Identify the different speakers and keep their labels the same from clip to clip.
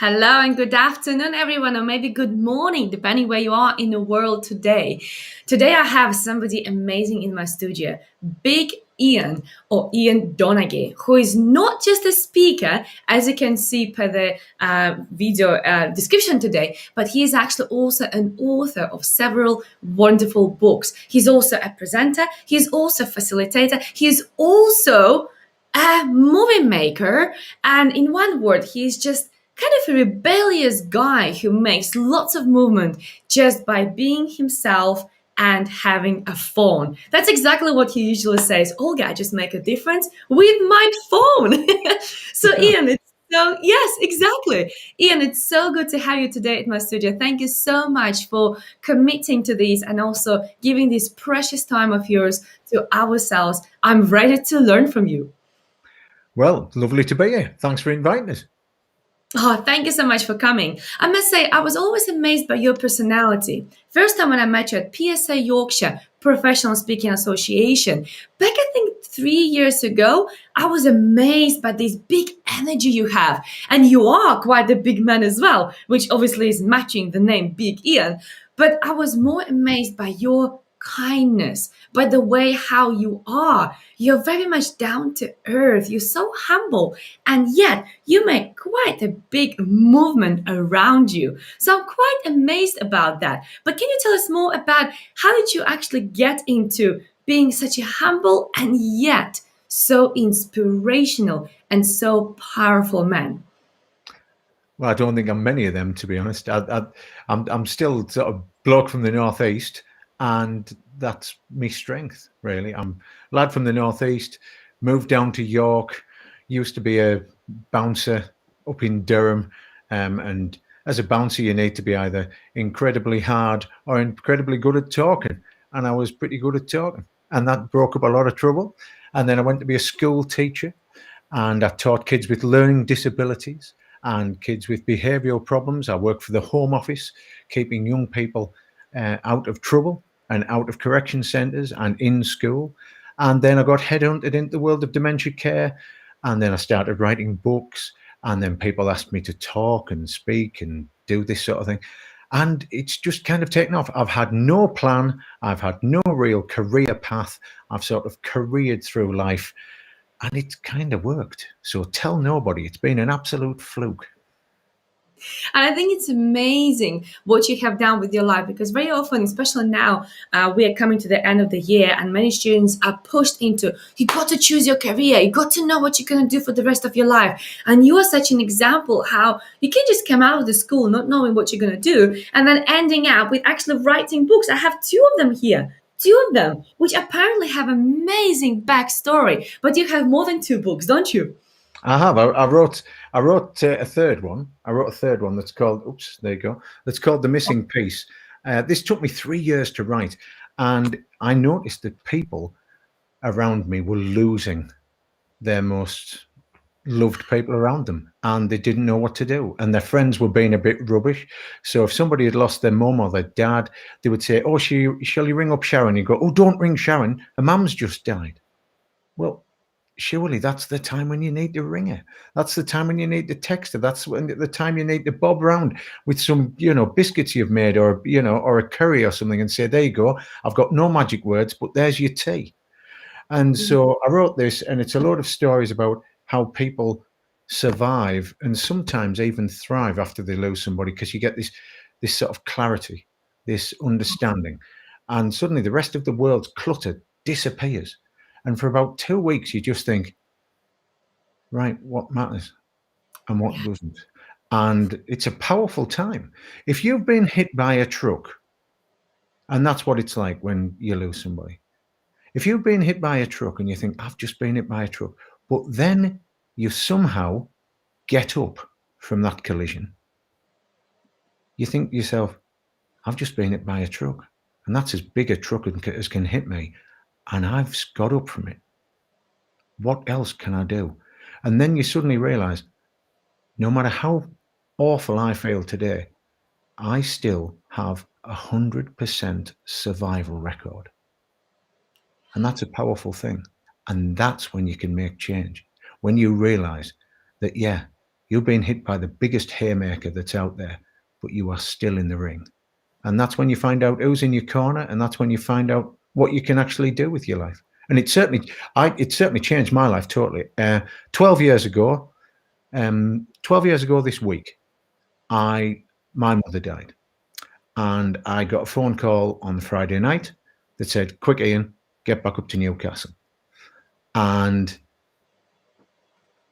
Speaker 1: Hello and good afternoon, everyone, or maybe good morning, depending where you are in the world today. Today, I have somebody amazing in my studio, Big Ian or Ian Donaghy, who is not just a speaker, as you can see per the video description today, but he is actually also an author of several wonderful books. He's also a presenter, he's also a facilitator, he's also a movie maker, and in one word, he's just kind of a rebellious guy who makes lots of movement just by being himself and having a phone. That's exactly what he usually says. Olga, I just make a difference with my phone. So, Ian, yes, exactly. Ian, it's so good to have you today at my studio. Thank you so much for committing to this and also giving this precious time of yours to ourselves. I'm ready to learn from you.
Speaker 2: Well, lovely to be here. Thanks for inviting us.
Speaker 1: Oh, thank you so much for coming. I must say, I was always amazed by your personality. First time when I met you at PSA Yorkshire Professional Speaking Association, back I think 3 years ago, I was amazed by this big energy you have. And you are quite a big man as well, which obviously is matching the name Big Ian. But I was more amazed by your kindness, by the way how you are. You're very much down to earth. You're so humble. And yet you make quite a big movement around you. So I'm quite amazed about that. But can you tell us more about how did you actually get into being such a humble and yet so inspirational and so powerful man?
Speaker 2: Well, I don't think I'm many of them, to be honest. I'm still sort of bloke from the northeast, and that's my strength, really. I'm a lad from the northeast, moved down to York, used to be a bouncer up in Durham, and as a bouncer, you need to be either incredibly hard or incredibly good at talking, and I was pretty good at talking, and that broke up a lot of trouble. And then I went to be a school teacher, and I taught kids with learning disabilities and kids with behavioural problems. I worked for the Home Office, keeping young people out of trouble and out of correction centres and in school. And then I got headhunted into the world of dementia care. And then I started writing books. And then people asked me to talk and speak and do this sort of thing. And it's just kind of taken off. I've had no plan. I've had no real career path. I've sort of careered through life, and it's kind of worked. So tell nobody. It's been an absolute fluke.
Speaker 1: And I think it's amazing what you have done with your life because very often, especially now, we are coming to the end of the year and many students are pushed into, you got to choose your career, you got to know what you're going to do for the rest of your life. And you are such an example how you can just come out of the school not knowing what you're going to do and then ending up with actually writing books. I have two of them here. Two of them, which apparently have amazing backstory, but you have more than two books, don't you?
Speaker 2: I have. I wrote a third one. I wrote a third one that's called. Oops, there you go. That's called The Missing Piece. This took me 3 years to write, and I noticed that people around me were losing their most loved people around them, and they didn't know what to do, and their friends were being a bit rubbish. So if somebody had lost their mum or their dad, they would say, "Oh, shall you ring up Sharon?" You go, "Oh, don't ring Sharon. Her mum's just died." Well, surely that's the time when you need to ring her. That's the time when you need to text her. That's when the time you need to bob round with some, biscuits you've made, or or a curry or something, and say, "There you go. I've got no magic words, but there's your tea." And so I wrote this, and it's a lot of stories about how people survive and sometimes even thrive after they lose somebody, because you get this sort of clarity, this understanding, and suddenly the rest of the world's clutter disappears. And for about 2 weeks, you just think, right, what matters and what doesn't. And it's a powerful time. If you've been hit by a truck, and that's what it's like when you lose somebody. If you've been hit by a truck and you think, I've just been hit by a truck, but then you somehow get up from that collision, you think to yourself, I've just been hit by a truck, and that's as big a truck as can hit me, and I've got up from it. What else can I do? And then you suddenly realize, no matter how awful I feel today, I still have 100% survival record. And that's a powerful thing. And that's when you can make change. When you realize that, yeah, You're being hit by the biggest haymaker that's out there, but you are still in the ring. And that's when you find out who's in your corner, and that's when you find out what you can actually do with your life. And it certainly changed my life totally. 12 years ago, 12 years ago this week, my mother died. And I got a phone call on the Friday night that said, quick, Ian, get back up to Newcastle. And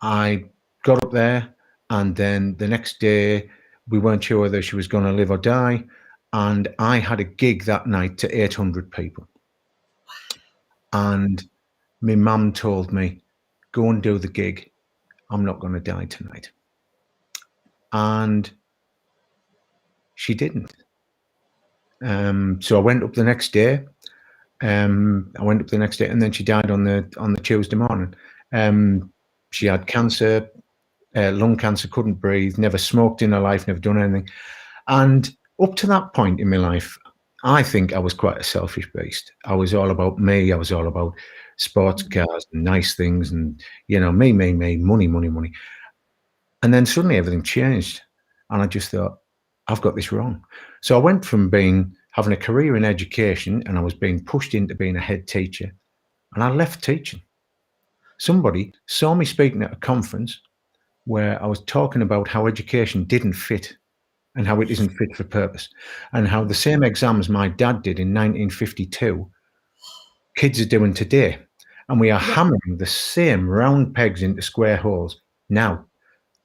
Speaker 2: I got up there, and then the next day we weren't sure whether she was going to live or die. And I had a gig that night to 800 people. And my mum told me, go and do the gig. I'm not going to die tonight. And she didn't. So I went up the next day. And then she died on the Tuesday morning. She had cancer, lung cancer, couldn't breathe, never smoked in her life, never done anything. And up to that point in my life, I think I was quite a selfish beast. I was all about me. I was all about sports cars and nice things, and me, money. And then suddenly everything changed, and I just thought, I've got this wrong. So I went from having a career in education, and I was being pushed into being a head teacher, and I left teaching. Somebody saw me speaking at a conference where I was talking about how education didn't fit, and how it isn't fit for purpose, and how the same exams my dad did in 1952, kids are doing today. And we are hammering the same round pegs into square holes now,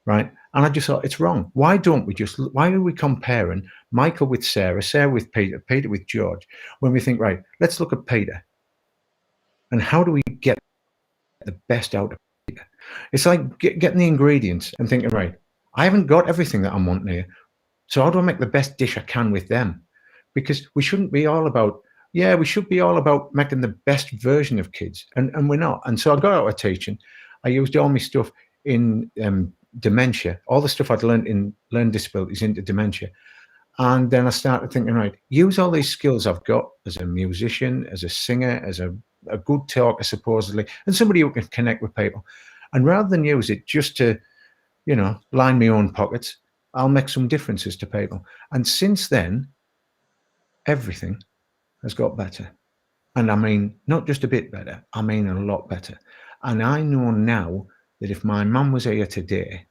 Speaker 2: right? And I just thought, it's wrong. Why are we comparing Michael with Sarah, Sarah with Peter, Peter with George, when we think, right, let's look at Peter. And how do we get the best out of Peter? It's like getting the ingredients and thinking, right, I haven't got everything that I'm wanting here. So how do I make the best dish I can with them? Because we shouldn't be all about, we should be all about making the best version of kids. And we're not. And so I got out of teaching. I used all my stuff in dementia, all the stuff I'd learned in learning disabilities into dementia. And then I started thinking, right, use all these skills I've got as a musician, as a singer, as a good talker, supposedly, and somebody who can connect with people. And rather than use it just to, line my own pockets, I'll make some differences to people. And since then, everything has got better. And I mean, not just a bit better, I mean a lot better. And I know now that if my mum was here today,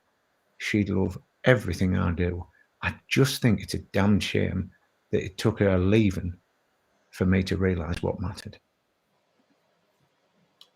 Speaker 2: she'd love everything I do. I just think it's a damn shame that it took her leaving for me to realise what mattered.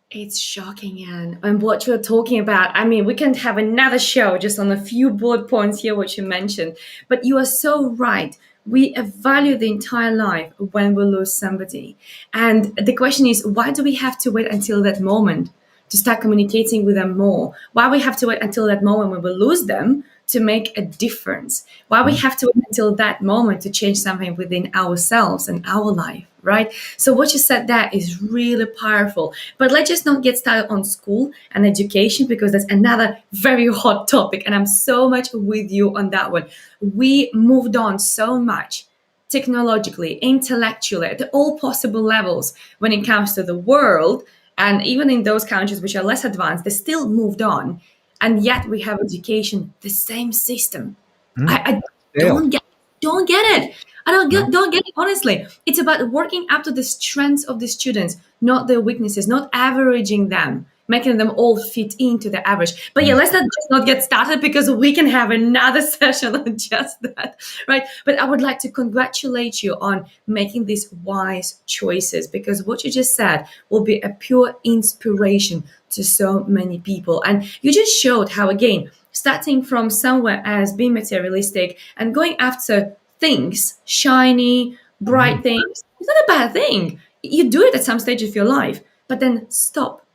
Speaker 1: It's shocking, Ian. And what you're talking about, I mean, we can have another show just on a few bullet points here, what you mentioned. But you are so right. We value the entire life when we lose somebody. And the question is, why do we have to wait until that moment to start communicating with them more? Why we have to wait until that moment when we lose them to make a difference? Why we have to wait until that moment to change something within ourselves and our life, right? So what you said there is really powerful. But let's just not get started on school and education, because that's another very hot topic. And I'm so much with you on that one. We moved on so much technologically, intellectually, at all possible levels when it comes to the world. And even in those countries which are less advanced, they still moved on. And yet we have education, the same system. I don't get it. I don't get it, honestly. It's about working up to the strengths of the students, not their weaknesses, not averaging them, making them all fit into the average. But let's not get started, because we can have another session on just that, right? But I would like to congratulate you on making these wise choices, because what you just said will be a pure inspiration to so many people. And you just showed how, again, starting from somewhere as being materialistic and going after things, shiny, bright things, it's not a bad thing. You do it at some stage of your life, but then stop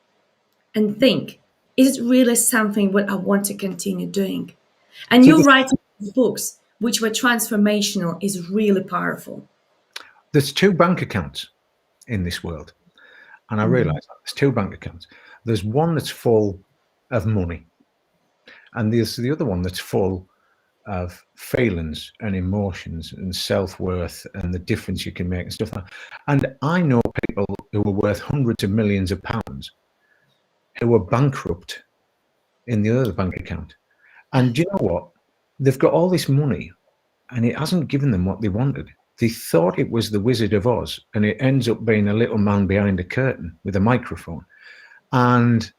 Speaker 1: and think, is it really something what I want to continue doing? And you writing books which were transformational is really powerful.
Speaker 2: There's two bank accounts in this world. And I realise that there's two bank accounts. There's one that's full of money, and there's the other one that's full of feelings and emotions and self-worth and the difference you can make and stuff like that. And I know people who are worth hundreds of millions of pounds who were bankrupt in the other bank account. And do you know what? They've got all this money and it hasn't given them what they wanted. They thought it was the Wizard of Oz, and it ends up being a little man behind a curtain with a microphone. And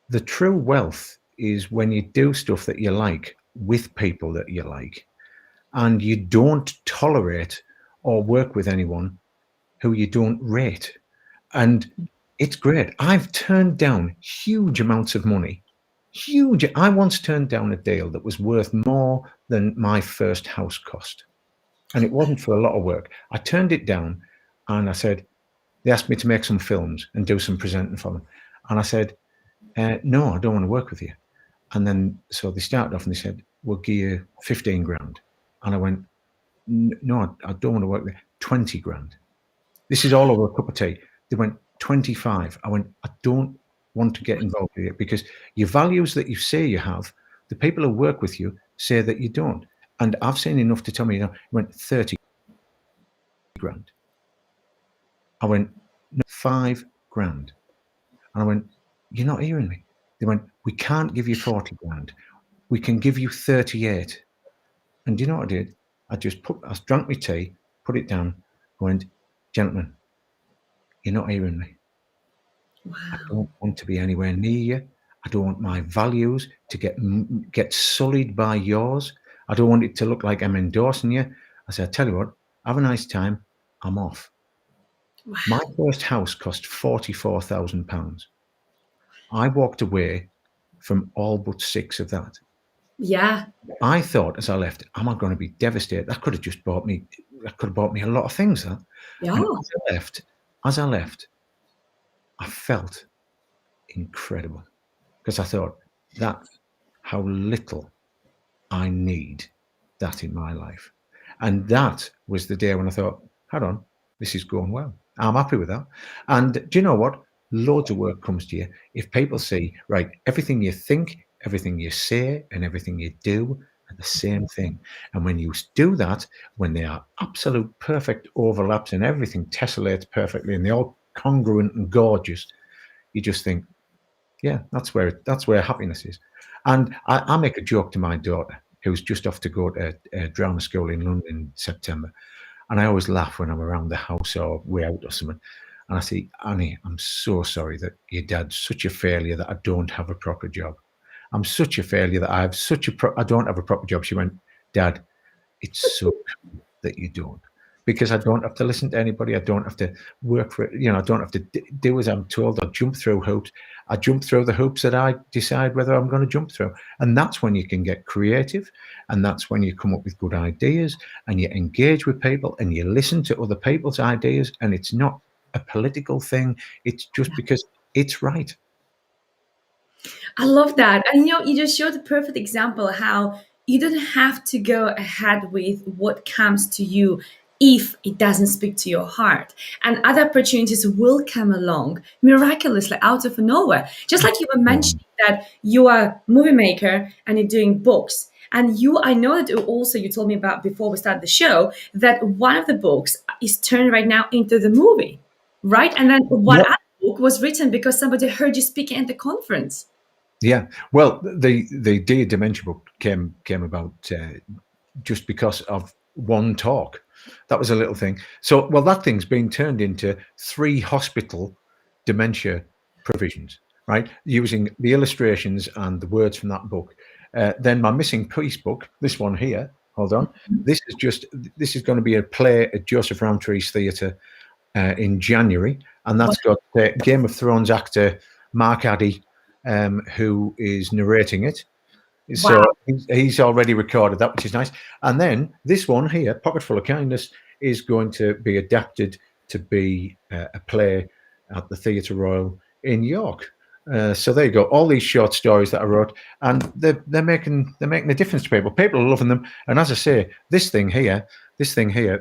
Speaker 2: the true wealth is when you do stuff that you like with people that you like, and you don't tolerate or work with anyone who you don't rate. And it's great. I've turned down huge amounts of money. Huge. I once turned down a deal that was worth more than my first house cost. And it wasn't for a lot of work. I turned it down and I said, they asked me to make some films and do some presenting for them. And I said, no, I don't want to work with you. And then, so they started off and they said, we'll give you 15 grand. And I went, no, I don't want to work there. 20 grand. This is all over a cup of tea. They went 25. I went, I don't want to get involved with it because your values that you say you have, the people who work with you say that you don't. And I've seen enough to tell me, went 30 grand. I went, no, 5 grand. And I went, you're not hearing me. They went, we can't give you 40 grand. We can give you 38. And do you know what I did? I drank my tea, put it down, went, gentlemen, you're not hearing me.
Speaker 1: Wow.
Speaker 2: I don't want to be anywhere near you. I don't want my values to get sullied by yours. I don't want it to look like I'm endorsing you. I said, I tell you what, have a nice time. I'm off.
Speaker 1: Wow.
Speaker 2: My first house cost £44,000. I walked away from all but 6 of that.
Speaker 1: Yeah.
Speaker 2: I thought as I left, am I going to be devastated? That could have bought me a lot of things. That.
Speaker 1: Yeah.
Speaker 2: And as I left, I felt incredible because I thought that's how little I need that in my life. And that was the day when I thought, hold on, this is going well. I'm happy with that. And do you know what? Loads of work comes to you if people see, right, everything you think, everything you say, and everything you do are the same thing. And when you do that, when they are absolute perfect overlaps and everything tessellates perfectly and they're all congruent and gorgeous, you just think, yeah, that's where happiness is. And I make a joke to my daughter, who's just off to go to drama school in London in September. And I always laugh when I'm around the house or we're out or something. And I say, Annie, I'm so sorry that your dad's such a failure that I don't have a proper job. I'm such a failure that I don't have a proper job. She went, Dad, it's so cool that you don't. Because I don't have to listen to anybody. I don't have to work for it. I don't have to do as I'm told. I jump through hoops. I jump through the hoops that I decide whether I'm going to jump through. And that's when you can get creative. And that's when you come up with good ideas and you engage with people and you listen to other people's ideas. And it's not a political thing. It's just because it's right.
Speaker 1: I love that. And you just showed a perfect example how you don't have to go ahead with what comes to you if it doesn't speak to your heart. And other opportunities will come along miraculously out of nowhere. Just like you were mentioning that you are a movie maker and you're doing books. And I know that you told me about before we started the show that one of the books is turned right now into the movie, right? And then one other book was written because somebody heard you speaking at the conference.
Speaker 2: Yeah, well, the Dear Dementia book came about just because of one talk. That was a little thing. So, well, that thing's been turned into 3 hospital dementia provisions, right? Using the illustrations and the words from that book. Then my Missing Piece book, this one here, hold on. This is going to be a play at Joseph Roundtree's Theatre in January. And that's got Game of Thrones actor Mark Addy, who is narrating it. So he's already recorded that, which is nice. And then this one here, Pocket Full of Kindness, is going to be adapted to be a play at the Theatre Royal in York. So there you go. All these short stories that I wrote, and they're making a difference to people. People are loving them. And as I say, this thing here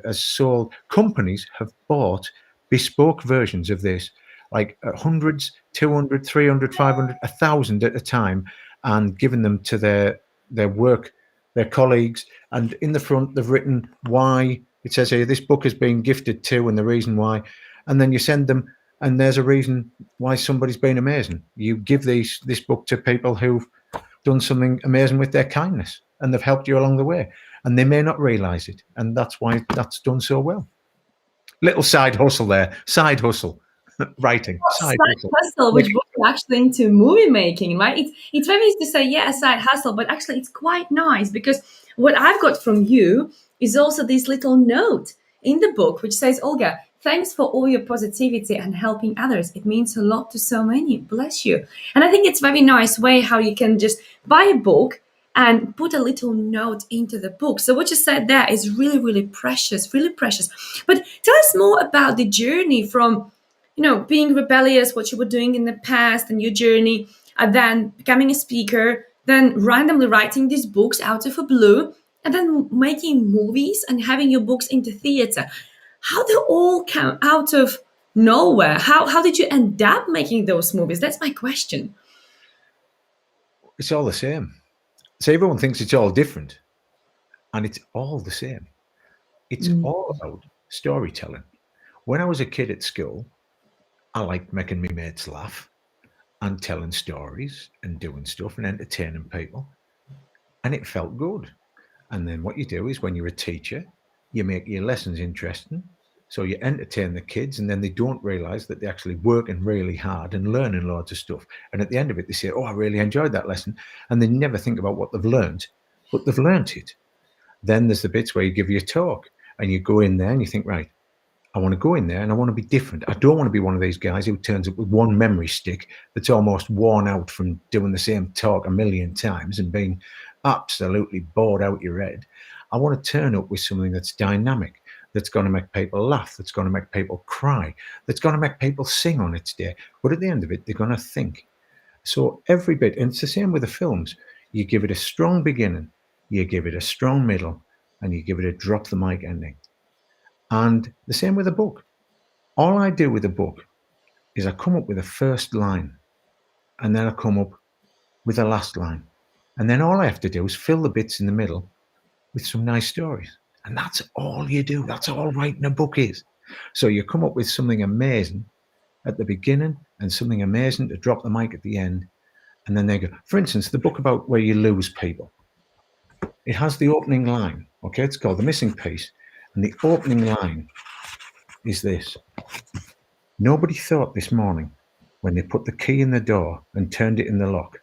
Speaker 2: has sold. Companies have bought bespoke versions of this, like hundreds, 200, 300, 500, 1,000 at a time, and given them to their colleagues. And in the front, they've written why. It says here, this book has been gifted to, and the reason why. And then you send them, and there's a reason why somebody's been amazing. You give this book to people who've done something amazing with their kindness, and they've helped you along the way, and they may not realize it, and that's why that's done so well. Little side hustle there, side hustle, writing, side
Speaker 1: Side
Speaker 2: hustle.
Speaker 1: hustle, which brought me actually into movie making, right? It's very easy to say, yeah, a side hustle, but actually it's quite nice because what I've got from you is also this little note in the book which says, Olga, thanks for all your positivity and helping others. It means a lot to so many. Bless you. And I think it's a very nice way how you can just buy a book and put a little note into the book. So what you said there is really, really precious, really precious. But tell us more about the journey from being rebellious, what you were doing in the past and your journey, and then becoming a speaker, then randomly writing these books out of a blue, and then making movies and having your books into theater. How they all come out of nowhere? How did you end up making those movies? That's my question.
Speaker 2: It's all the same. So everyone thinks it's all different, and it's all the same. It's all about storytelling. When I was a kid at school, I liked making my mates laugh and telling stories and doing stuff and entertaining people, and it felt good. And then what you do is when you're a teacher, you make your lessons interesting. So you entertain the kids, and then they don't realize that they're actually working really hard and learning loads of stuff. And at the end of it, they say, oh, I really enjoyed that lesson. And they never think about what they've learned, but they've learned it. Then there's the bits where you give you a talk and you go in there and you think, right, I want to go in there and I want to be different. I don't want to be one of these guys who turns up with one memory stick that's almost worn out from doing the same talk a million times and being absolutely bored out your head. I want to turn up with something that's dynamic, that's going to make people laugh, that's going to make people cry, that's going to make people sing on its day. But at the end of it, they're going to think. So every bit, and it's the same with the films, you give it a strong beginning, you give it a strong middle, and you give it a drop the mic ending. And the same with a book. All I do with a book is I come up with a first line, and then I come up with a last line. And then all I have to do is fill the bits in the middle with some nice stories. And that's all you do. That's all writing a book is. So you come up with something amazing at the beginning and something amazing to drop the mic at the end. And then they go, for instance, the book about where you lose people. It has the opening line. Okay, it's called The Missing Piece. And the opening line is this. Nobody thought this morning when they put the key in the door and turned it in the lock,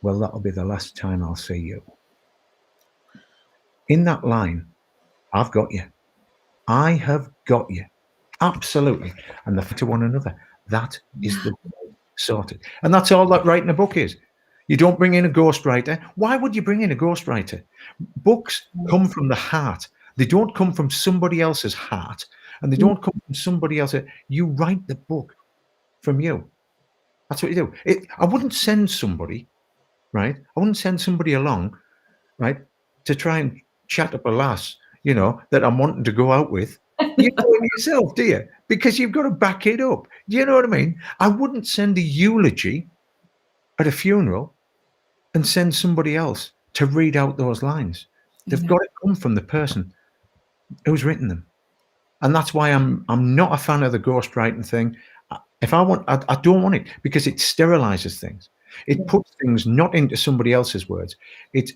Speaker 2: well, that'll be the last time I'll see you. In that line, I've got you. I have got you. Absolutely. And the to one another. That is the sorted. And that's all that writing a book is. You don't bring in a ghostwriter. Why would you bring in a ghostwriter? Books come from the heart. They don't come from somebody else's heart, and they don't come from somebody else. You write the book from you. That's what you do. I wouldn't send somebody, right? I wouldn't send somebody along, right, to try and chat up a lass, that I'm wanting to go out with. You do it yourself, do you? Because you've got to back it up. Do you know what I mean? I wouldn't send a eulogy at a funeral and send somebody else to read out those lines. They've got to come from the person who's written them. And that's why I'm not a fan of the ghostwriting thing. If I don't want it, because it sterilizes things. It puts things not into somebody else's words. It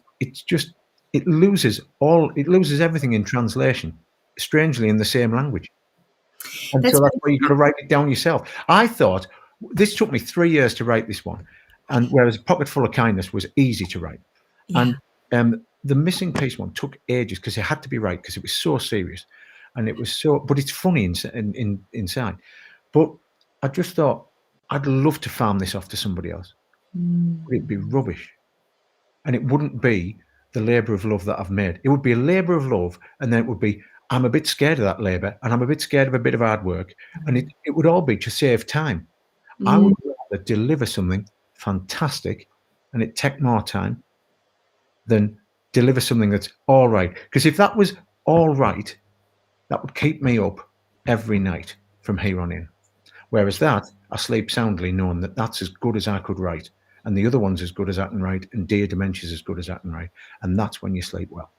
Speaker 2: loses everything in translation, strangely in the same language. And so that's why you've got to write it down yourself. I thought this took me 3 years to write this one. And whereas Pocket Full of Kindness was easy to write. Yeah. And the Missing Piece one took ages because it had to be right because it was so serious. And it was but it's funny inside. But I just thought, I'd love to farm this off to somebody else. But it'd be rubbish. And it wouldn't be the labour of love that I've made. It would be a labour of love, and then it would be, I'm a bit scared of that labour, and I'm a bit scared of a bit of hard work. And it would all be to save time. I would rather deliver something fantastic, and it take more time than deliver something that's all right. Because if that was all right, that would keep me up every night from here on in. Whereas that, I sleep soundly knowing that that's as good as I could write, and the other one's as good as I can write, and Dear Dementia's as good as I can write. And that's when you sleep well.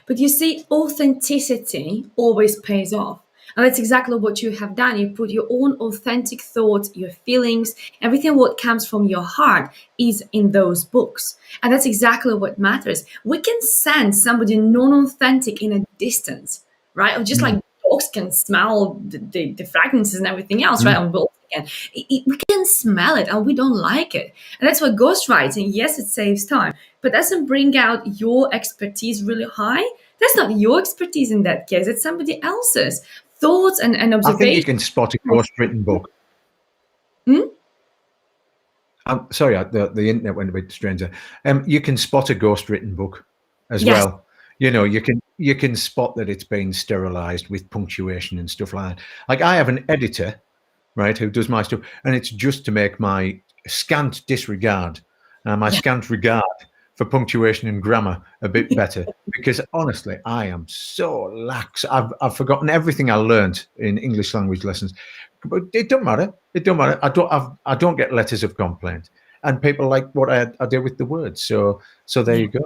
Speaker 1: But you see, authenticity always pays off. And that's exactly what you have done. You put your own authentic thoughts, your feelings, everything what comes from your heart is in those books. And that's exactly what matters. We can sense somebody non-authentic in a distance, right? Or just like dogs can smell the fragrances and everything else, right?
Speaker 2: Mm.
Speaker 1: And we can smell it and we don't like it. And that's why ghostwriting, yes, it saves time, but doesn't bring out your expertise really high. That's not your expertise in that case. It's somebody else's thoughts and
Speaker 2: I think you
Speaker 1: observations.
Speaker 2: can spot a ghost written book.
Speaker 1: Hmm?
Speaker 2: I'm sorry, the internet went a bit strange there. You can spot a ghost written book as
Speaker 1: Yes.
Speaker 2: well. You can spot that it's been sterilized with punctuation and stuff like that. Like I have an editor, right, who does my stuff, and it's just to make my scant disregard, my
Speaker 1: Yeah.
Speaker 2: scant regard for punctuation and grammar a bit better. Because honestly, I am so lax. I've forgotten everything I learned in English language lessons, but it don't matter. It don't matter. I don't get letters of complaint, and people like what I do with the words. So there
Speaker 1: Yeah.
Speaker 2: you go.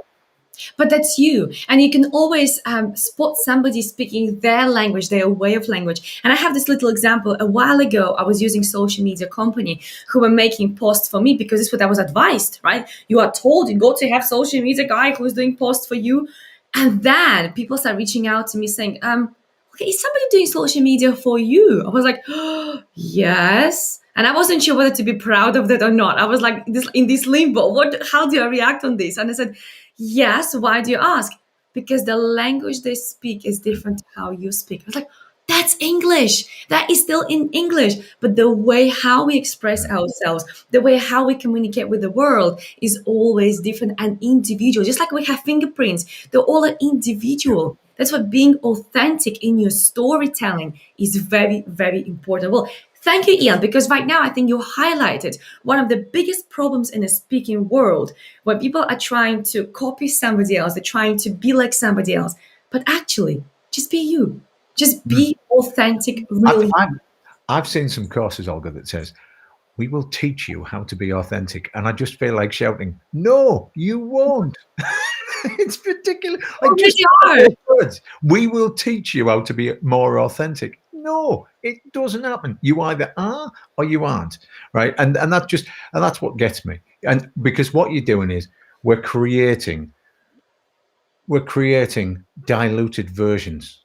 Speaker 1: But that's you. And you can always spot somebody speaking their language, their way of language. And I have this little example. A while ago, I was using social media company who were making posts for me because it's what I was advised, right? You are told you got to have social media guy who's doing posts for you. And then people start reaching out to me saying, okay, is somebody doing social media for you? I was like, oh, yes. And I wasn't sure whether to be proud of that or not. I was like in this limbo. How do I react on this? And I said, yes. Why do you ask? Because the language they speak is different to how you speak. I was like, that's English. That is still in English. But the way how we express ourselves, the way how we communicate with the world is always different and individual. Just like we have fingerprints, they're all individual. That's what being authentic in your storytelling is very, very important. Well, thank you, Ian, because right now I think you highlighted one of the biggest problems in the speaking world when people are trying to copy somebody else, they're trying to be like somebody else. But actually, just be you. Just
Speaker 2: Mm.
Speaker 1: be authentic,
Speaker 2: I've,
Speaker 1: really.
Speaker 2: I've I've seen some courses, Olga, that says we will teach you how to be authentic, and I just feel like shouting, "No, you won't." It's ridiculous. Like just
Speaker 1: Already are.
Speaker 2: those words. We will teach you how to be more authentic. No, it doesn't happen. You either are or you aren't, right? And that's what gets me. And because what you're doing is we're creating diluted versions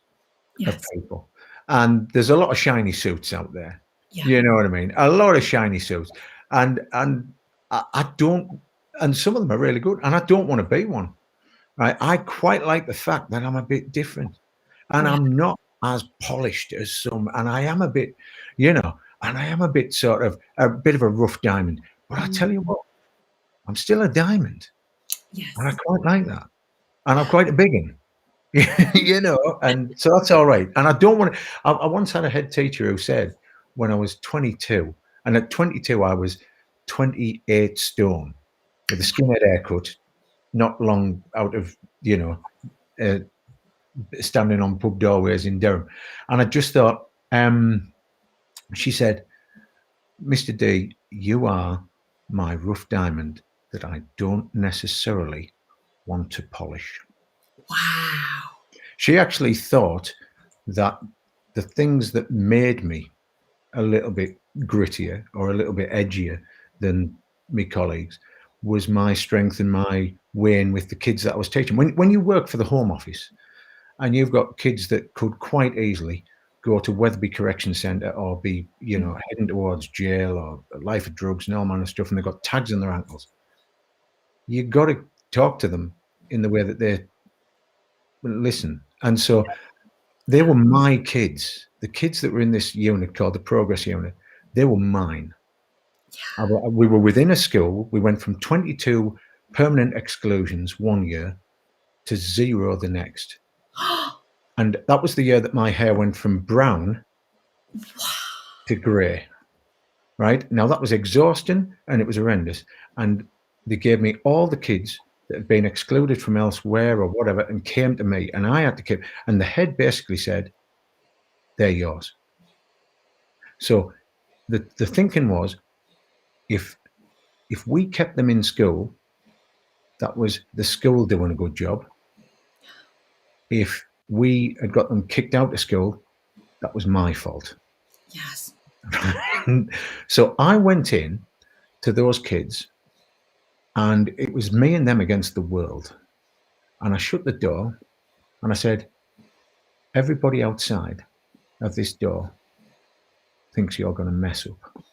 Speaker 2: of
Speaker 1: Yes.
Speaker 2: people. And there's a lot of shiny suits out there.
Speaker 1: Yeah.
Speaker 2: You know what I mean? A lot of shiny suits. And I don't, and some of them are really good. And I don't want to be one. Right? I quite like the fact that I'm a bit different. And
Speaker 1: Yeah.
Speaker 2: I'm not as polished as some, and I am a bit, and I am a bit sort of a bit of a rough diamond. But I tell you what, I'm still a diamond. And I
Speaker 1: Yes.
Speaker 2: quite like that. And I'm quite a big one. And so that's all right. And I don't want to. I once had a head teacher who said when I was 22, and at 22, I was 28 stone with a skinhead haircut, not long out of, uh, standing on pub doorways in Durham. And I just thought, she said, Mr. D, you are my rough diamond that I don't necessarily want to polish.
Speaker 1: Wow.
Speaker 2: She actually thought that the things that made me a little bit grittier or a little bit edgier than my colleagues was my strength and my way in with the kids that I was teaching. When you work for the Home Office and you've got kids that could quite easily go to Wetherby Correction Centre or be, heading towards jail or life of drugs and all manner of stuff, and they've got tags on their ankles, you've got to talk to them in the way that they listen. And so they were my kids. The kids that were in this unit called the Progress Unit, they were mine. We were within a school. We went from 22 permanent exclusions one year to 0 the next. And that was the year that my hair went from brown to grey. Right now, that was exhausting and it was horrendous. And they gave me all the kids that had been excluded from elsewhere or whatever and came to me, and I had to keep. And the head basically said, "They're yours." So the thinking was, if we kept them in school, that was the school doing a good job. If we had got them kicked out of school, That was my fault.
Speaker 1: Yes.
Speaker 2: So I went in to those kids, and it was me and them against the world. And I shut the door and I said, everybody outside of this door thinks you're going to mess up.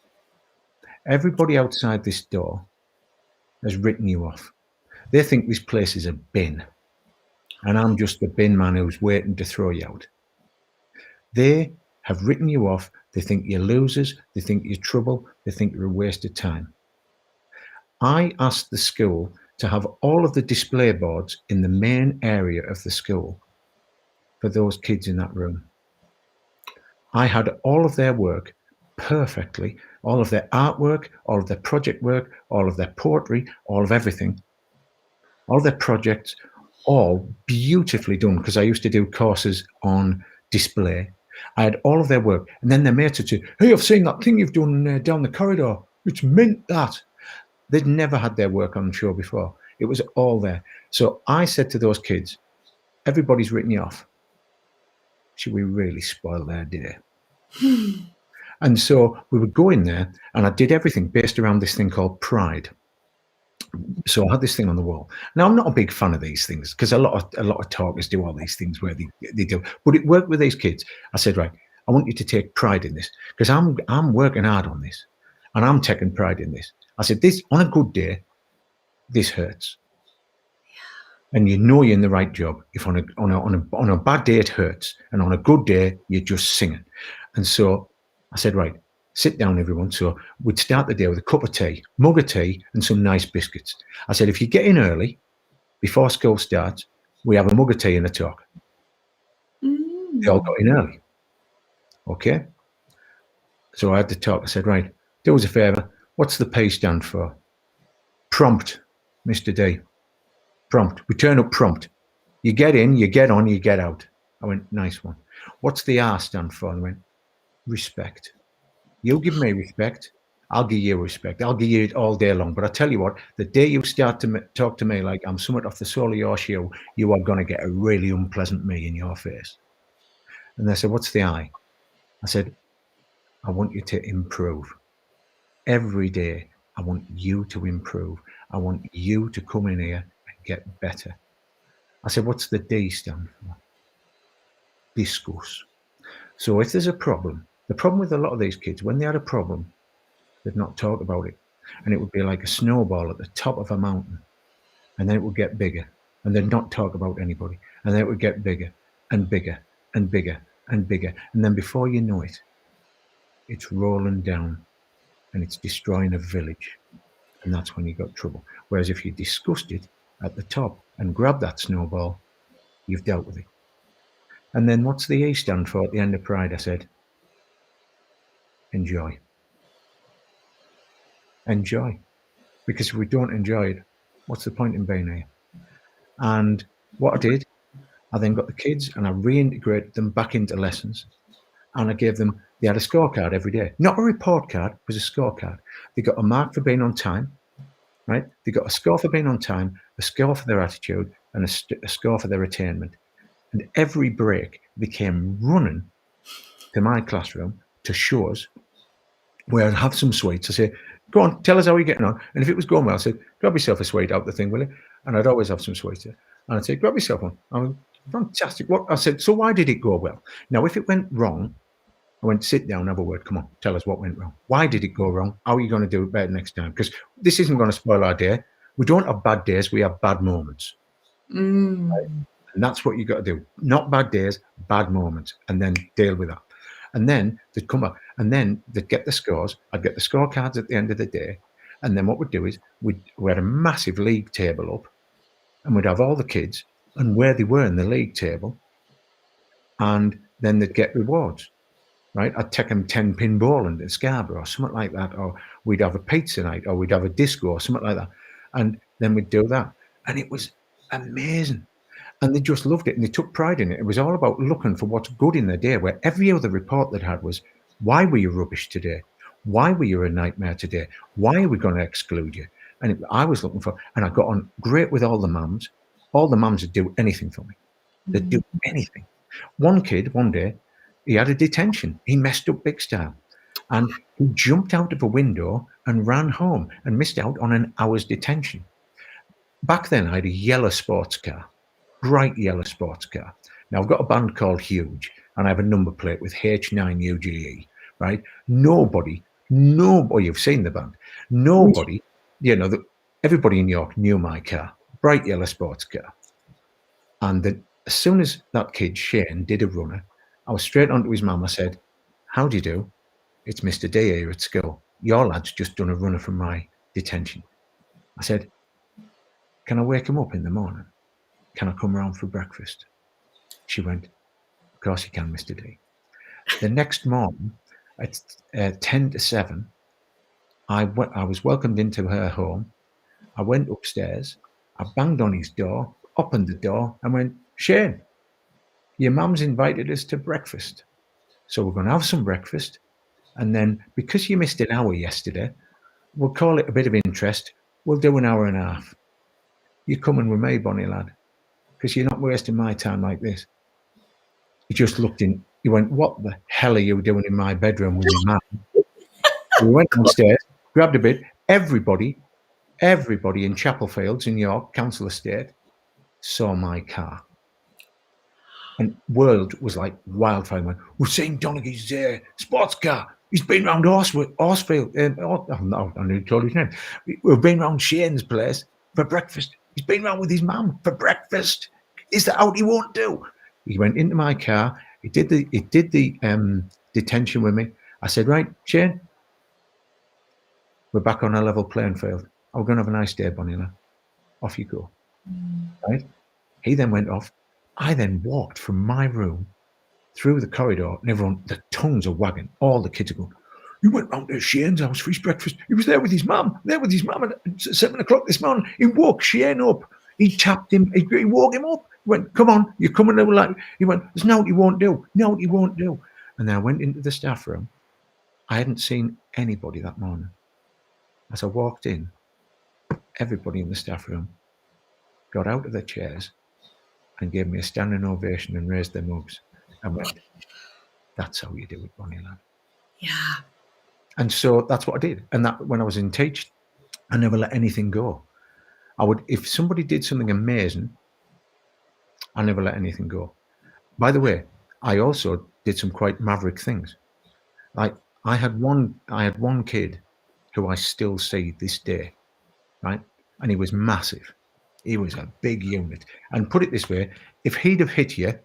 Speaker 2: Everybody outside this door has written you off. They think this place is a bin, and I'm just the bin man who's waiting to throw you out. They have written you off. They think you're losers. They think you're trouble. They think you're a waste of time. I asked the school to have all of the display boards in the main area of the school for those kids in that room. I had all of their work perfectly, all of their artwork, all of their project work, all of their poetry, all of everything, all their projects, all beautifully done, because I used to do courses on display. I had all of their work, and then their mates would say, hey, I've seen that thing you've done down the corridor. It's mint that. They'd never had their work on show before. It was all there. So I said to those kids, everybody's written you off. Should we really spoil their day? And so we would go in there, and I did everything based around this thing called pride. So I had this thing on the wall. Now, I'm not a big fan of these things, because a lot of talkers do all these things where they do, but it worked with these kids. I said, right, I want you to take pride in this, because I'm working hard on this, and I'm taking pride in this. I said, this, on a good day, this hurts. And you know you're in the right job if on a bad day it hurts, and on a good day you're just singing. And so I said, right, sit down, everyone. So we'd start the day with a cup of tea, mug of tea, and some nice biscuits. I said, if you get in early, before school starts, we have a mug of tea and a talk. They all got in early. Okay. So I had to talk. I said, right, do us a favour. What's the P stand for? Prompt, Mr. D. Prompt. We turn up prompt. You get in, you get on, you get out. I went, nice one. What's the R stand for? And I went, respect. You give me respect, I'll give you respect. I'll give you it all day long. But I tell you what, the day you start to talk to me like I'm somewhat off the sole of your shoe, you are going to get a really unpleasant me in your face. And they said, what's the I? I said, I want you to improve. Every day, I want you to improve. I want you to come in here and get better. I said, what's the D stand for? Discuss. So if there's a problem, the problem with a lot of these kids, when they had a problem, they'd not talk about it. And it would be like a snowball at the top of a mountain. And then it would get bigger. And they'd not talk about anybody. And then it would get bigger and bigger and bigger and bigger. And then before you know it, it's rolling down and it's destroying a village. And that's when you got trouble. Whereas if you discussed it at the top and grabbed that snowball, you've dealt with it. And then what's the E stand for at the end of Pride? I said, enjoy. Enjoy. Because if we don't enjoy it, what's the point in being here? And what I did, I then got the kids and I reintegrated them back into lessons. And I gave them, they had a scorecard every day. Not a report card, it was a scorecard. They got a mark for being on time, right? They got a score for being on time, a score for their attitude, and a score for their attainment. And every break, they came running to my classroom to show us, where I'd have some sweets. I say, go on, tell us how you're getting on. And if it was going well, I said, grab yourself a sweet out the thing, will you? And I'd always have some sweets there. And I'd say, grab yourself one. I went, fantastic. What? I said, so why did it go well? Now, if it went wrong, I went, sit down, have a word. Come on, tell us what went wrong. Why did it go wrong? How are you going to do it better next time? Because this isn't going to spoil our day. We don't have bad days. We have bad moments. Right? And that's what you got to do. Not bad days, bad moments, and then deal with that. And then they'd come up, and then they'd get the scores. I'd get the scorecards at the end of the day. And then what we'd do is we had a massive league table up, and we'd have all the kids and where they were in the league table. And then they'd get rewards, right? I'd take them 10-pin bowling in Scarborough or something like that. Or we'd have a pizza night, or we'd have a disco or something like that. And then we'd do that. And it was amazing. And they just loved it and they took pride in it. It was all about looking for what's good in their day, where every other report they'd had was, why were you rubbish today? Why were you a nightmare today? Why are we going to exclude you? And I was looking for, and I got on great with all the mums. All the mums would do anything for me. They'd do anything. One kid, one day, He had a detention. He messed up big style. And he jumped out of a window and ran home and missed out on an hour's detention. Back then, I had a yellow sports car, bright yellow sports car. Now, I've got a band called Huge, and I have a number plate with H9UGE, right? Nobody, you've seen the band. Nobody, everybody in York knew my car, bright yellow sports car. And as soon as that kid, Shane, did a runner, I was straight onto his mum. I said, "How do you do? It's Mr. D here at school. Your lad's just done a runner from my detention." I said, "Can I wake him up in the morning? Can I come round for breakfast?" She went, "Of course you can, Mr. D." The next morning at 10 to 7, I was welcomed into her home. I went upstairs. I banged on his door, opened the door, and went, "Shane, your mum's invited us to breakfast. So we're going to have some breakfast. And then because you missed an hour yesterday, we'll call it a bit of interest. We'll do an hour and a half. You're coming with me, Bonnie lad, because you're not wasting my time like this." He just looked in. He went, "What the hell are you doing in my bedroom with your mum?" We went downstairs, grabbed a bit. Everybody in Chapel Fields in York Council Estate saw my car. And world was like wildfire. Went, "We've seen Donaghy's sports car. He's been round Horsefield. I knew told his name. We've been round Shane's place for breakfast. He's been round with his mum for breakfast. Is that out he won't do?" He went into my car. He did the detention with me. I said, "Right, Shane, we're back on a level playing field. I'm going to have a nice day, Bonnie. Off you go." Right? He then went off. I then walked from my room through the corridor, and everyone, the tongues are wagging. All the kids are going, "You went round to Shane's house for his breakfast. He was there with his mum. At 7 o'clock this morning. He woke Shane up. He tapped him. He woke him up. He went, 'Come on, you're coming over.' Like he went, 'There's no what he won't do. No what he won't do.'" And then I went into the staff room. I hadn't seen anybody that morning. As I walked in, everybody in the staff room got out of their chairs and gave me a standing ovation and raised their mugs and went, "That's how you do it, Bonnie lad."
Speaker 1: Yeah.
Speaker 2: And so that's what I did. And that when I was in Teach, I never let anything go. I would, if somebody did something amazing, I never let anything go. By the way, I also did some quite maverick things. Like I had one kid who I still see this day, right? And he was massive. He was a big unit. And put it this way, if he'd have hit you,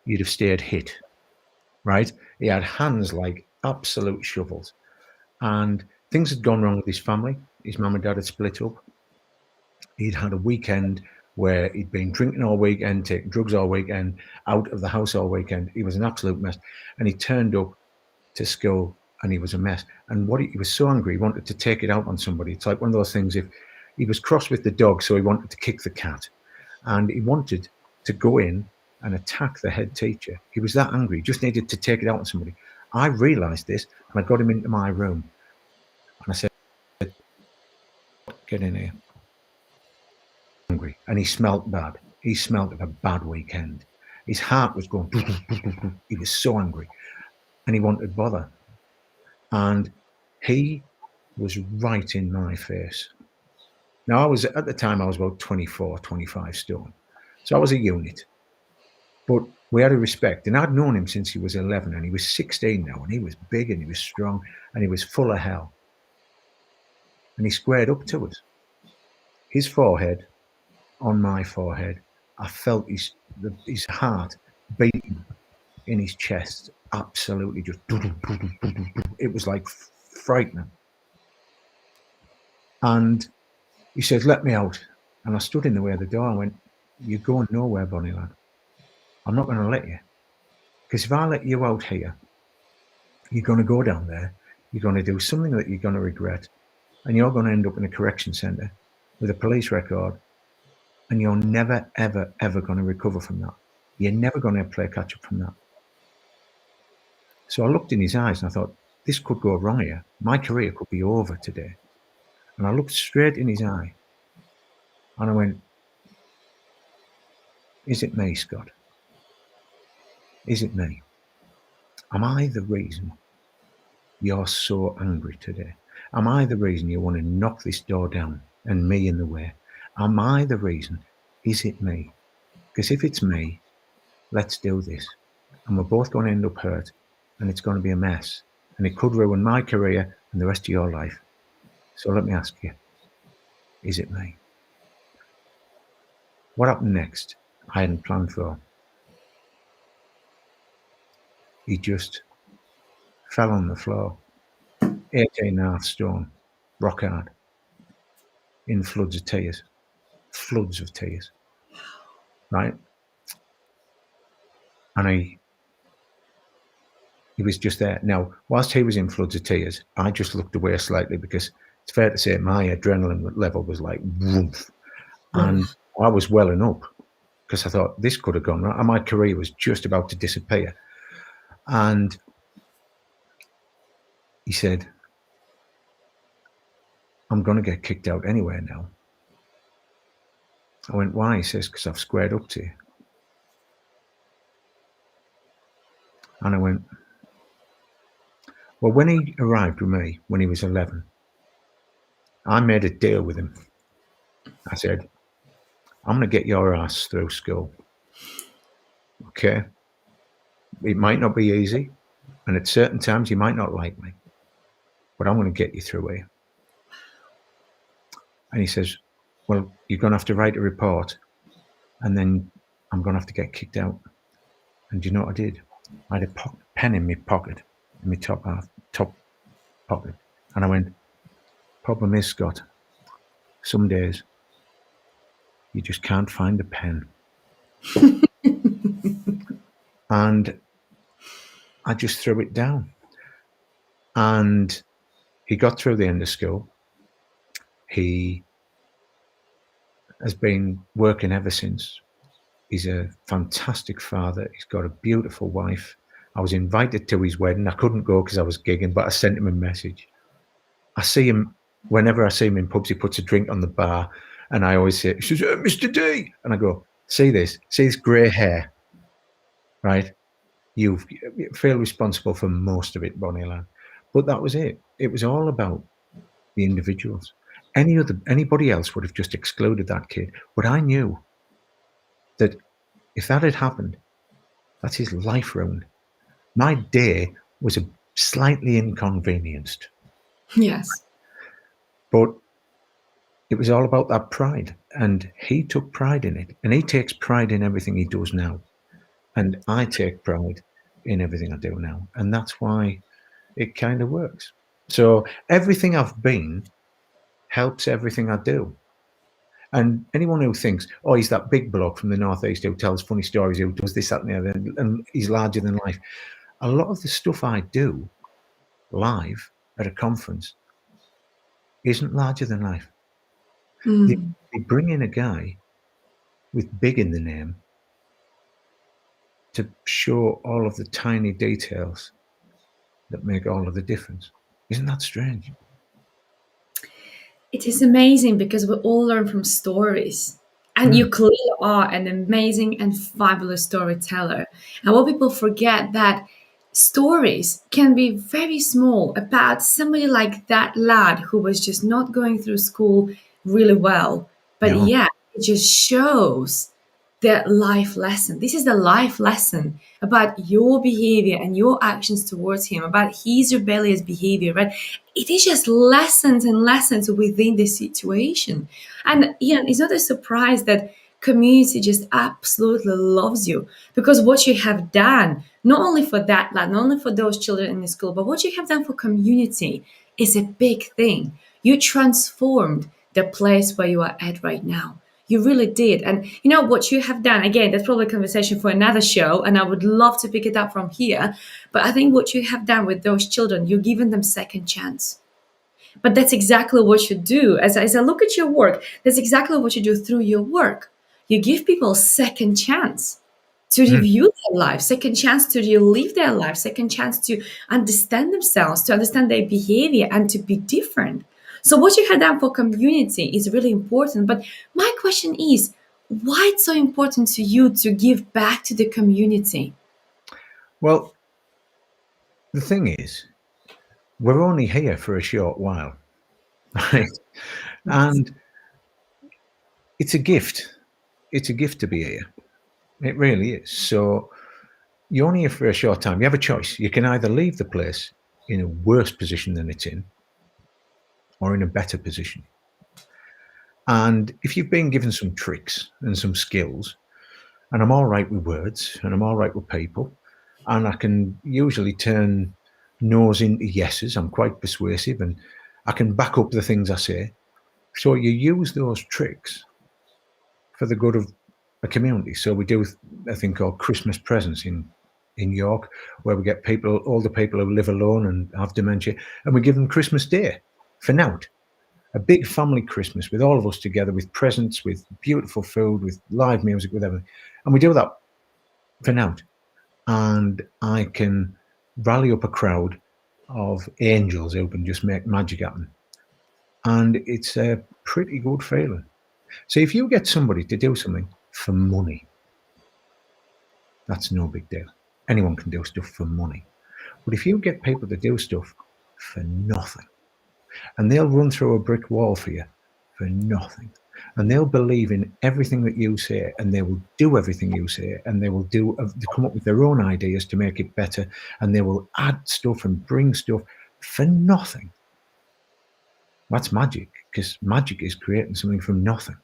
Speaker 2: you'd have stayed hit, right? He had hands like absolute shovels. And things had gone wrong with his family. His mum and dad had split up. He'd had a weekend where he'd been drinking all weekend, taking drugs all weekend, out of the house all weekend. He was an absolute mess. And he turned up to school and he was a mess. And he was so angry, he wanted to take it out on somebody. It's like one of those things, if he was cross with the dog, so he wanted to kick the cat. And he wanted to go in and attack the head teacher. He was that angry, he just needed to take it out on somebody. I realised this and I got him into my room. And I said, "Get in here." Angry. And he smelt bad. He smelt of a bad weekend. His heart was going, he was so angry. And he wanted bother. And he was right in my face. Now, at the time, I was about 24, 25 stone. So I was a unit. But we had a respect. And I'd known him since he was 11, and he was 16 now, and he was big and he was strong and he was full of hell. And he squared up to us. His forehead on my forehead. I felt his heart beating in his chest. Absolutely just, it was like frightening. And he says, "Let me out." And I stood in the way of the door. I went, "You're going nowhere, Bonnie lad. I'm not going to let you. Because if I let you out here, you're going to go down there. You're going to do something that you're going to regret. And you're going to end up in a correction centre with a police record. And you're never, ever, ever going to recover from that. You're never going to play catch up from that." So I looked in his eyes and I thought, this could go wrong here. My career could be over today. And I looked straight in his eye and I went, "Is it me, Scott? Is it me?" Am I the reason you're so angry today? Am I the reason you want to knock this door down and me in the way? Am I the reason? Is it me? Because if it's me, let's do this. And we're both going to end up hurt, and it's going to be a mess. And it could ruin my career and the rest of your life. So let me ask you, is it me? What happened next? I hadn't planned for. He just fell on the floor, 18.5 stone, rock hard, in floods of tears, right? And he was just there. Now, whilst he was in floods of tears, I just looked away slightly because it's fair to say my adrenaline level was like woof. And I was welling up because I thought this could have gone right. And my career was just about to disappear. And he said, I'm going to get kicked out anyway now. I went, why? He says, because I've squared up to you. And I went, well, when he arrived with me, when he was 11, I made a deal with him. I said, I'm going to get your ass through school. Okay? It might not be easy. And at certain times, you might not like me. But I'm going to get you through here. And he says, well, you're going to have to write a report. And then I'm going to have to get kicked out. And do you know what I did? I had a pen in my pocket, in my top pocket. And I went, problem is, Scott, some days you just can't find a pen. And I just threw it down. And he got through the end of school. He has been working ever since. He's a fantastic father. He's got a beautiful wife. I was invited to his wedding. I couldn't go because I was gigging, but I sent him a message. I see him, whenever I see him in pubs, he puts a drink on the bar. And I always say, he says, Mr. D. And I go, see this grey hair, right? You feel responsible for most of it, Bonnie Land. But that was it. It was all about the individuals. Anybody else would have just excluded that kid. But I knew that if that had happened, that's his life ruined. My day was slightly inconvenienced.
Speaker 1: Yes.
Speaker 2: But it was all about that pride. And he took pride in it. And he takes pride in everything he does now. And I take pride in everything I do now. And that's why it kind of works. So everything I've been helps everything I do. And anyone who thinks, oh, he's that big bloke from the Northeast who tells funny stories, who does this, that, and the other, and he's larger than life. A lot of the stuff I do live at a conference isn't larger than life. They bring in a guy with big in the name to show all of the tiny details that make all of the difference. Isn't that strange?
Speaker 1: It is amazing because we all learn from stories. And you clearly are an amazing and fabulous storyteller. And what people forget that stories can be very small about somebody like that lad who was just not going through school really well. But
Speaker 2: No.
Speaker 1: yeah, it just shows the life lesson. This is the life lesson about your behavior and your actions towards him, about his rebellious behavior, right? It is just lessons and lessons within the situation. And it's not a surprise that community just absolutely loves you because what you have done, not only for that lad, not only for those children in the school, but what you have done for community is a big thing. You transformed the place where you are at right now. You really did. And what you have done, again, that's probably a conversation for another show, and I would love to pick it up from here. But I think what you have done with those children, you're giving them second chance. But that's exactly what you do. As I look at your work, that's exactly what you do through your work. You give people second chance to review their life, second chance to relive their life, second chance to understand themselves, to understand their behavior, and to be different. So what you have done for community is really important. But my question is, why it's so important to you to give back to the community?
Speaker 2: Well, The thing is, we're only here for a short while, right?
Speaker 1: Yes.
Speaker 2: And it's a gift. It's a gift to be here. It really is. So you're only here for a short time. You have a choice. You can either leave the place in a worse position than it's in, or in a better position. And if you've been given some tricks and some skills, and I'm all right with words, and I'm all right with people, and I can usually turn no's into yeses. I'm quite persuasive, and I can back up the things I say. So you use those tricks for the good of a community. So we do a thing called Christmas presents in York, where we get people, older people who live alone and have dementia, and we give them Christmas Day for now. A big family Christmas with all of us together, with presents, with beautiful food, with live music, with everything. And we do that for now. And I can rally up a crowd of angels who can just make magic happen. And it's a pretty good feeling. So if you get somebody to do something for money, that's no big deal. Anyone can do stuff for money. But if you get people to do stuff for nothing, and they'll run through a brick wall for you for nothing, and they'll believe in everything that you say, and they will do everything you say, and they will come up with their own ideas to make it better, and they will add stuff and bring stuff for nothing. That's magic, because magic is creating something from nothing.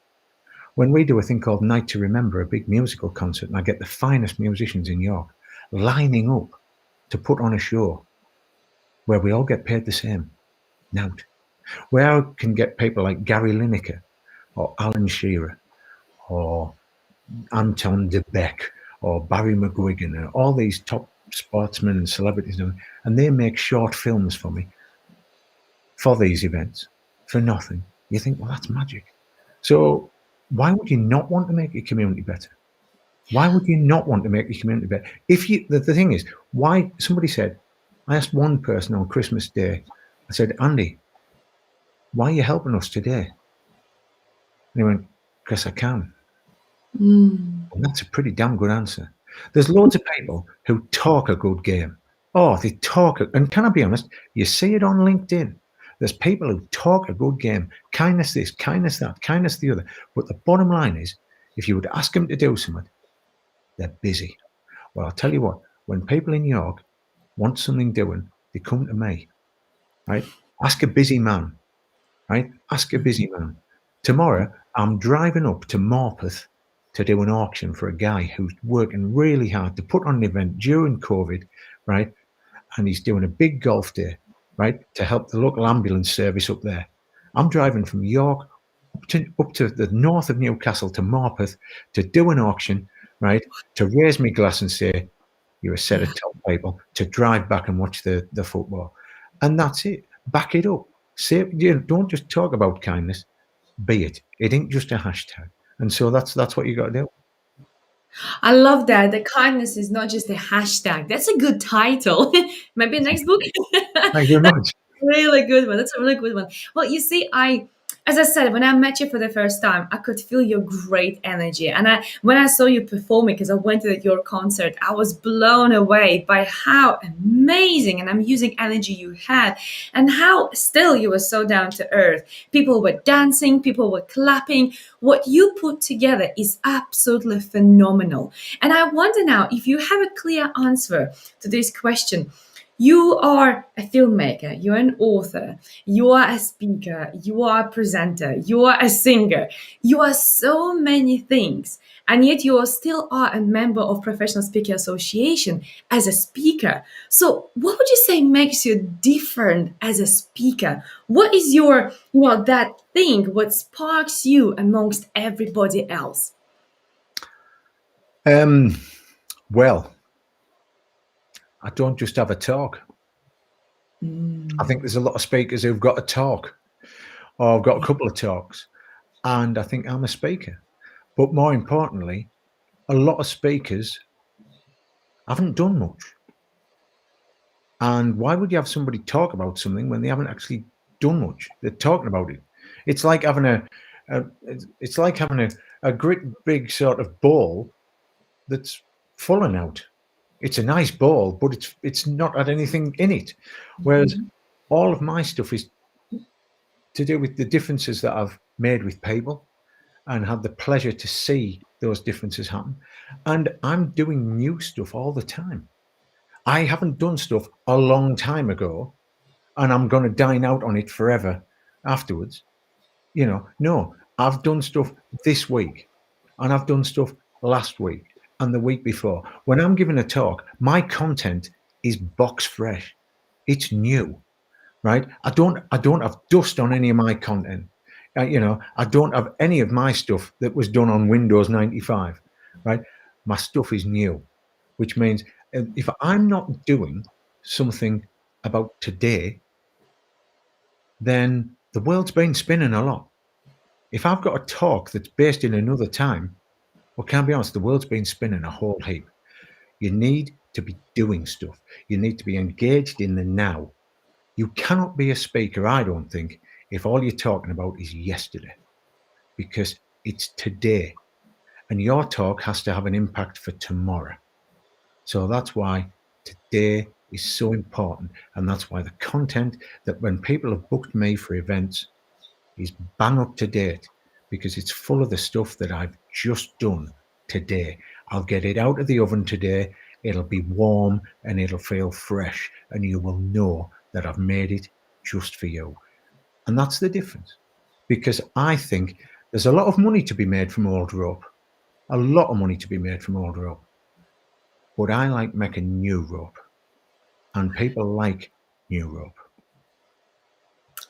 Speaker 2: When we do a thing called Night to Remember, a big musical concert, and I get the finest musicians in York lining up to put on a show where we all get paid the same, now, where I can get people like Gary Lineker or Alan Shearer or Anton de Beck or Barry McGuigan and all these top sportsmen and celebrities, and they make short films for me for these events for nothing. You think, well, that's magic. So why would you not want to make your community better? Why would you not want to make your community better? If you, the thing is, why somebody said, I asked one person on Christmas Day, I said, Andy, why are you helping us today? And he went, because I can.
Speaker 1: Mm.
Speaker 2: And that's a pretty damn good answer. There's loads of people who talk a good game. Oh, they talk, and can I be honest? You see it on LinkedIn. There's people who talk a good game. Kindness this, kindness that, kindness the other. But the bottom line is, if you would ask them to do something, they're busy. Well, I'll tell you what, when people in York want something doing, they come to me, right? Ask a busy man, right? Ask a busy man. Tomorrow, I'm driving up to Morpeth to do an auction for a guy who's working really hard to put on an event during COVID, right? And he's doing a big golf day, right, to help the local ambulance service up there. I'm driving from York up to the north of Newcastle to Morpeth to do an auction, right, to raise my glass and say, you're a set
Speaker 1: Yeah.
Speaker 2: of top people, to drive back and watch the football. And that's it. Back it up. Say, don't just talk about kindness, be it. It ain't just a hashtag. And so that's what you got to do.
Speaker 1: I love that. The kindness is not just a hashtag. That's a good title. Maybe next book.
Speaker 2: Thank you very much.
Speaker 1: Really good one. That's a really good one. Well, you see, as I said, when I met you for the first time, I could feel your great energy. And when I saw you performing, because I went to your concert, I was blown away by how amazing and amusing energy you had, and how still you were so down to earth. People were dancing, people were clapping. What you put together is absolutely phenomenal. And I wonder now if you have a clear answer to this question. You are a filmmaker, you're an author, you are a speaker, you are a presenter, you are a singer, you are so many things. And yet you are still are a member of Professional Speaker Association as a speaker. So what would you say makes you different as a speaker? What is your, that thing, what sparks you amongst everybody else?
Speaker 2: Um, well, I don't just have a talk. I think there's a lot of speakers who've got a talk, or I've got a couple of talks, and I think I'm a speaker. But more importantly, a lot of speakers haven't done much. And why would you have somebody talk about something when they haven't actually done much? They're talking about it. It's like having it's like having a great big sort of ball that's fallen out. It's a nice ball, but it's not had anything in it. Whereas all of my stuff is to do with the differences that I've made with people and had the pleasure to see those differences happen. And I'm doing new stuff all the time. I haven't done stuff a long time ago and I'm going to dine out on it forever afterwards. No, I've done stuff this week and I've done stuff last week and the week before. When I'm giving a talk, my content is box fresh. It's new, right? I don't have dust on any of my content. I don't have any of my stuff that was done on Windows 95, right? My stuff is new, which means if I'm not doing something about today, then the world's been spinning a lot. If I've got a talk that's based in another time, well, can I be honest, the world's been spinning a whole heap. You need to be doing stuff. You need to be engaged in the now. You cannot be a speaker, I don't think, if all you're talking about is yesterday, because it's today. And your talk has to have an impact for tomorrow. So that's why today is so important. And that's why the content that when people have booked me for events is bang up to date, because it's full of the stuff that I've just done today. I'll get it out of the oven today. It'll be warm and it'll feel fresh, and you will know that I've made it just for you. And that's the difference, because I think there's a lot of money to be made from old rope, a lot of money to be made from old rope. But I like making new rope, and people like new rope.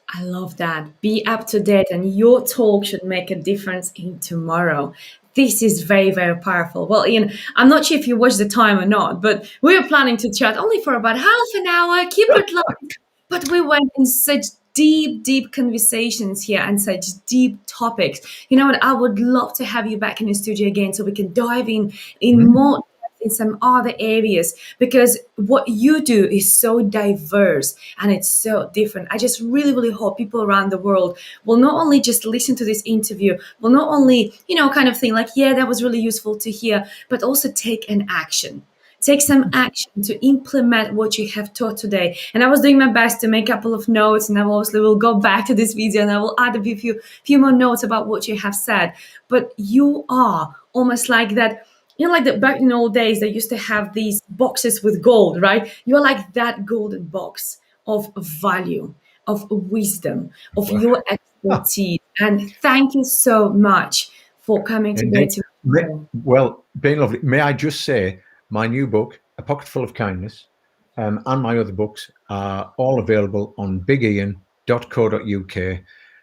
Speaker 1: I love that. Be up to date, and your talk should make a difference in tomorrow. This is very, very powerful. Well, Ian, I'm not sure if you watched the time or not, but we were planning to chat only for about half an hour, keep it light. But we went in such deep, deep conversations here and such deep topics. You know what? I would love to have you back in the studio again so we can dive in more in some other areas, because what you do is so diverse and it's so different. I just really, really hope people around the world will not only just listen to this interview, will not only, kind of thing like, yeah, that was really useful to hear, but also take an action. Take some action to implement what you have taught today. And I was doing my best to make a couple of notes, and I obviously will go back to this video and I will add a few more notes about what you have said. But you are almost like that. Like the back in old days, they used to have these boxes with gold, right? You're like that golden box of value, of wisdom, of your expertise. And thank you so much for coming today
Speaker 2: Indeed.
Speaker 1: to.
Speaker 2: Well, being lovely, may I just say my new book, A Pocket Full of Kindness, and my other books are all available on bigian.co.uk.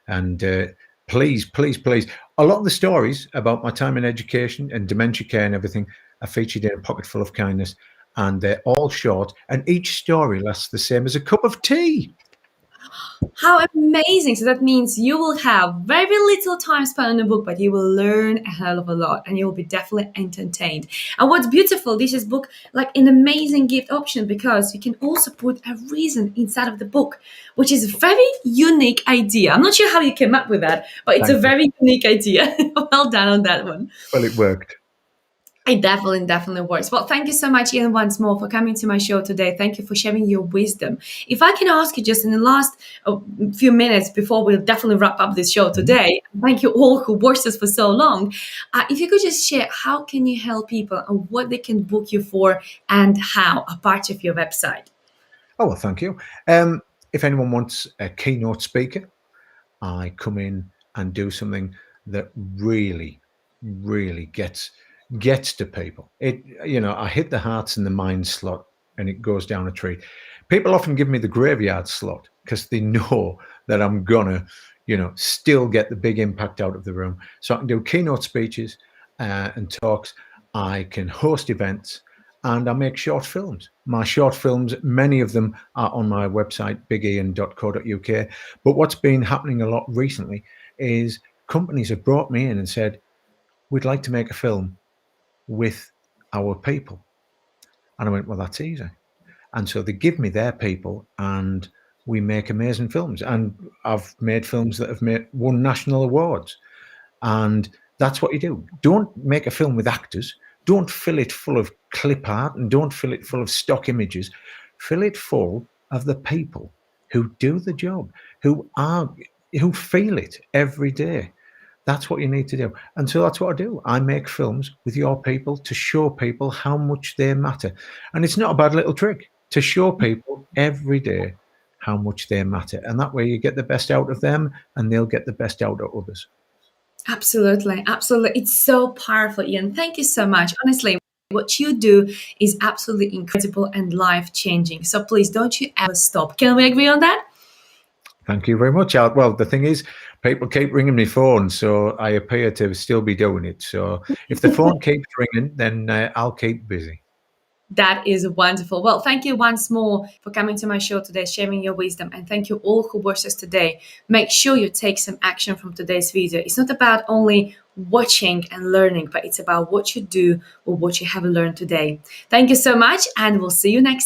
Speaker 2: And please, please, please, a lot of the stories about my time in education and dementia care and everything are featured in A Pocket Full of Kindness, and they're all short, and each story lasts the same as a cup of tea.
Speaker 1: How amazing! So that means you will have very little time spent on the book, but you will learn a hell of a lot, and you will be definitely entertained. And what's beautiful, this is book like an amazing gift option, because you can also put a reason inside of the book, which is a very unique idea. I'm not sure how you came up with that, but it's a very unique idea. Well done on that one.
Speaker 2: Well, it worked.
Speaker 1: It definitely works. Well, thank you so much, Ian, once more for coming to my show today. Thank you for sharing your wisdom. If I can ask you just in the last few minutes before we'll definitely wrap up this show today, thank you all who watched us for so long. If you could just share, how can you help people and what they can book you for and how, apart of your website?
Speaker 2: Oh, well, thank you. If anyone wants a keynote speaker, I come in and do something that really, really gets to people. I hit the hearts and the mind slot, and it goes down a tree. People often give me the graveyard slot because they know that I'm gonna, still get the big impact out of the room. So I can do keynote speeches and talks. I can host events, and I make short films. My short films, many of them are on my website, bigian.co.uk. But what's been happening a lot recently is companies have brought me in and said, we'd like to make a film with our people. And I went, well, that's easy. And so they give me their people and we make amazing films. And I've made films that have won national awards. And that's what you do. Don't make a film with actors, Don't fill it full of clip art and don't fill it full of stock images. Fill it full of the people who do the job, who feel it every day. That's what you need to do. And so that's what I do. I make films with your people to show people how much they matter. And it's not a bad little trick to show people every day how much they matter. And that way you get the best out of them and they'll get the best out of others.
Speaker 1: Absolutely, absolutely. It's so powerful, Ian. Thank you so much. Honestly, what you do is absolutely incredible and life-changing. So please don't you ever stop. Can we agree on that?
Speaker 2: Thank you very much. Well, the thing is, people keep ringing my phone, so I appear to still be doing it. So if the phone keeps ringing, then I'll keep busy.
Speaker 1: That is wonderful. Well, thank you once more for coming to my show today, sharing your wisdom. And thank you all who watched us today. Make sure you take some action from today's video. It's not about only watching and learning, but it's about what you do or what you have learned today. Thank you so much, and we'll see you next time.